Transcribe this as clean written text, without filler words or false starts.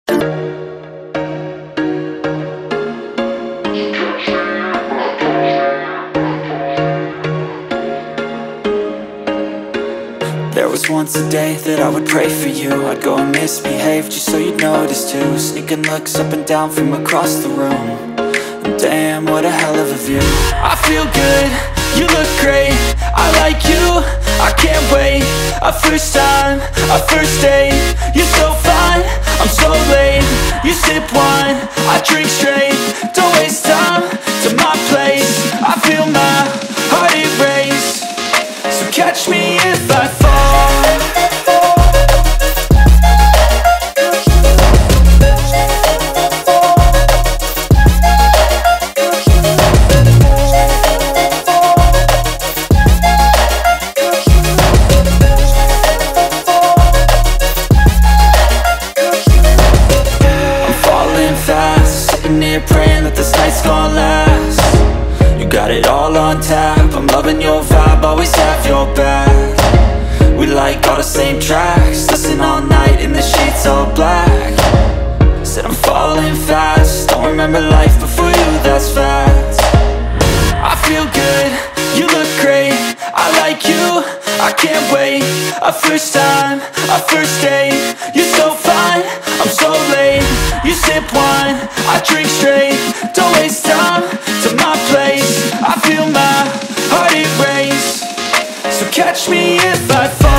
There was once a day that I would pray for you. I'd go and misbehave just so you'd notice too. Sneaking looks up and down from across the room. And damn, what a hell of a view. I feel good, you look great, I like you, I can't wait. A first time, a first date. You're so fine, I'm so late. You sip wine, I drink straight. Don't waste time to my place. I feel my heart erase. So catch me if I fall. Praying that this night's gonna last. You got it all on tap, I'm loving your vibe, always have your back. We like all the same tracks, listen all night in the sheets all black. Said I'm falling fast, don't remember life before you, that's fact. I feel good, you look great, I like you, I can't wait. A first time, a first date. You're so fine, I'm so late. You sip wine, I drink straight. Don't waste time to my place. I feel my heart erase. So catch me if I fall.